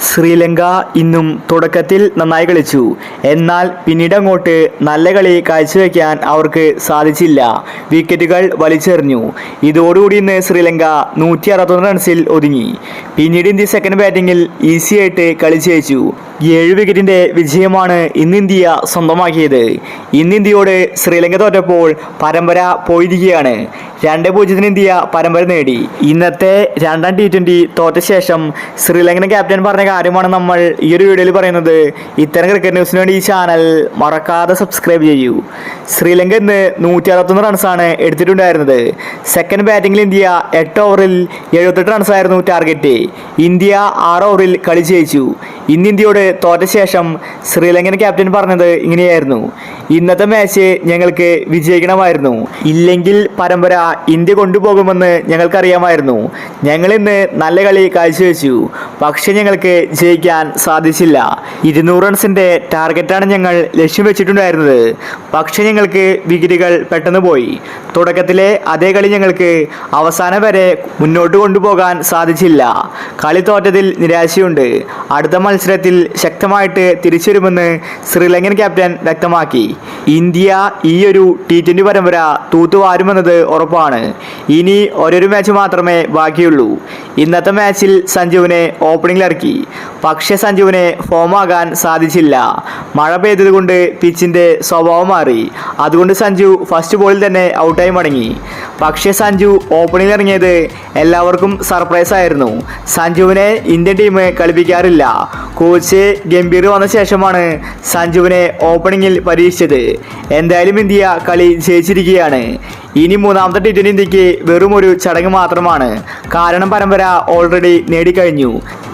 ശ്രീലങ്ക ഇന്നും തുടക്കത്തിൽ നന്നായി കളിച്ചു. എന്നാൽ പിന്നീട് അങ്ങോട്ട് നല്ല കളി കാഴ്ചവെക്കാൻ അവർക്ക് സാധിച്ചില്ല. വിക്കറ്റുകൾ വലിച്ചെറിഞ്ഞു. ഇതോടുകൂടി ഇന്ന് ശ്രീലങ്ക 161 റൺസിൽ ഒതുങ്ങി. പിന്നീട് ഇന്ത്യ സെക്കൻഡ് ബാറ്റിങ്ങിൽ ഈസിയായിട്ട് കളി ജയിച്ചു. 7 വിക്കറ്റിന്റെ വിജയമാണ് ഇന്ന് ഇന്ത്യ സ്വന്തമാക്കിയത്. ഇന്ന് ഇന്ത്യയോട് ശ്രീലങ്ക തോറ്റപ്പോൾ പരമ്പര പോയിരിക്കുകയാണ്. 2-0 ഇന്ത്യ പരമ്പര നേടി. ഇന്നത്തെ രണ്ടാം T20 തോറ്റ ശേഷം ശ്രീലങ്കൻ ക്യാപ്റ്റൻ പറഞ്ഞ കാര്യമാണ് നമ്മൾ ഈ ഒരു വീഡിയോയിൽ പറയുന്നത്. ഇത്തരം ക്രിക്കറ്റ് ന്യൂസിന് വേണ്ടി ഈ ചാനൽ മറക്കാതെ സബ്സ്ക്രൈബ് ചെയ്യൂ. ശ്രീലങ്ക ഇന്ന് 161 റൺസാണ് എടുത്തിട്ടുണ്ടായിരുന്നത്. സെക്കൻഡ് ബാറ്റിംഗിൽ ഇന്ത്യ 8 ഓവറിൽ 78 റൺസായിരുന്നു ടാർഗറ്റ്. ഇന്ത്യ 6 ഓവറിൽ കളി ജയിച്ചു. ഇന്ന് ഇന്ത്യയോട് തോറ്റ ശേഷം ശ്രീലങ്കൻ ക്യാപ്റ്റൻ പറഞ്ഞത് ഇങ്ങനെയായിരുന്നു: ഇന്നത്തെ മാച്ച് ഞങ്ങൾക്ക് വിജയിക്കണമായിരുന്നു. ഇല്ലെങ്കിൽ പരമ്പര ഇന്ത്യ കൊണ്ടുപോകുമെന്ന് ഞങ്ങൾക്കറിയാമായിരുന്നു. ഞങ്ങൾ ഇന്ന് നല്ല കളി കാഴ്ചവെച്ചു. പക്ഷേ ഞങ്ങൾക്ക് ജയിക്കാൻ സാധിച്ചില്ല. 200 റൺസിന്റെ ടാർഗറ്റാണ് ഞങ്ങൾ ലക്ഷ്യം വെച്ചിട്ടുണ്ടായിരുന്നത്. പക്ഷേ ഞങ്ങൾക്ക് വിക്കറ്റുകൾ പെട്ടെന്ന് പോയി. തുടക്കത്തിലെ അതേ കളി ഞങ്ങൾക്ക് അവസാനം വരെ മുന്നോട്ട് കൊണ്ടുപോകാൻ സാധിച്ചില്ല. കളി തോറ്റതിൽ നിരാശയുണ്ട്. അടുത്ത മത്സരത്തിൽ ശക്തമായിട്ട് തിരിച്ചുവരുമെന്ന് ശ്രീലങ്കൻ ക്യാപ്റ്റൻ വ്യക്തമാക്കി. ഇന്ത്യ ഈ ഒരു T20 പരമ്പര തൂത്തുവാരുമെന്നത് ഉറപ്പാണ്. ഇനി ഒരൊരു മാച്ച് മാത്രമേ ബാക്കിയുള്ളൂ. ഇന്നത്തെ മാച്ചിൽ സഞ്ജുവിനെ ഓപ്പണിംഗിൽ ഇറക്കി. പക്ഷേ സഞ്ജുവിനെ ഫോമാകാൻ സാധിച്ചില്ല. മഴ പെയ്തതുകൊണ്ട് പിച്ചിൻ്റെ സ്വഭാവം മാറി. അതുകൊണ്ട് സഞ്ജു ഫസ്റ്റ് ബോളിൽ തന്നെ ഔട്ടായി മടങ്ങി. പക്ഷേ സഞ്ജു ഓപ്പണിംഗിൽ ഇറങ്ങിയത് എല്ലാവർക്കും സർപ്രൈസ് ആയിരുന്നു. സഞ്ജുവിനെ ഇന്ത്യൻ ടീം കളിപ്പിക്കാറില്ല. കോച്ച് ഗംഭീർ വന്ന ശേഷമാണ് സഞ്ജുവിനെ ഓപ്പണിംഗിൽ പരീക്ഷിച്ചത്. എന്തായാലും ഇന്ത്യ കളി ജയിച്ചിരിക്കുകയാണ്. ഇനി മൂന്നാമത്തെ T20 ഇന്ത്യക്ക് വെറും ഒരു ചടങ്ങ് മാത്രമാണ്. കാരണം പരമ്പര ഓൾറെഡി നേടിക്കഴിഞ്ഞു.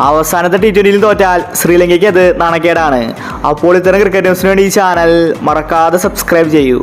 അവസാനത്തെ T20യിൽ തോറ്റാൽ ശ്രീലങ്കയ്ക്ക് അത് നാണക്കേടാണ്. അപ്പോൾ ഇത്തരം ക്രിക്കറ്റ് ന്യൂസിന് വേണ്ടി ഈ ചാനൽ മറക്കാതെ സബ്സ്ക്രൈബ് ചെയ്യൂ.